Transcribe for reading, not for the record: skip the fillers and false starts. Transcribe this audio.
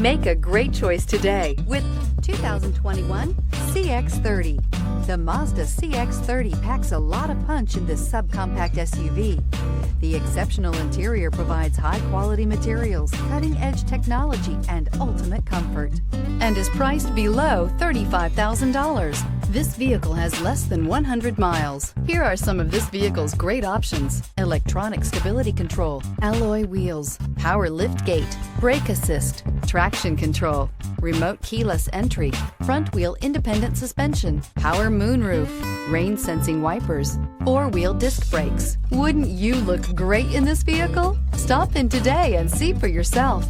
Make a great choice today with 2021 CX-30. The Mazda CX-30 packs a lot of punch in this subcompact SUV. The exceptional interior provides high-quality materials, cutting-edge technology, and ultimate comfort, and is priced below $35,000. This vehicle has less than 100 miles. Here are some of this vehicle's great options: electronic stability control, alloy wheels, power liftgate, brake assist, traction control, remote keyless entry, front wheel independent suspension, power moonroof, rain sensing wipers, four-wheel disc brakes. Wouldn't you look great in this vehicle? Stop in today and see for yourself.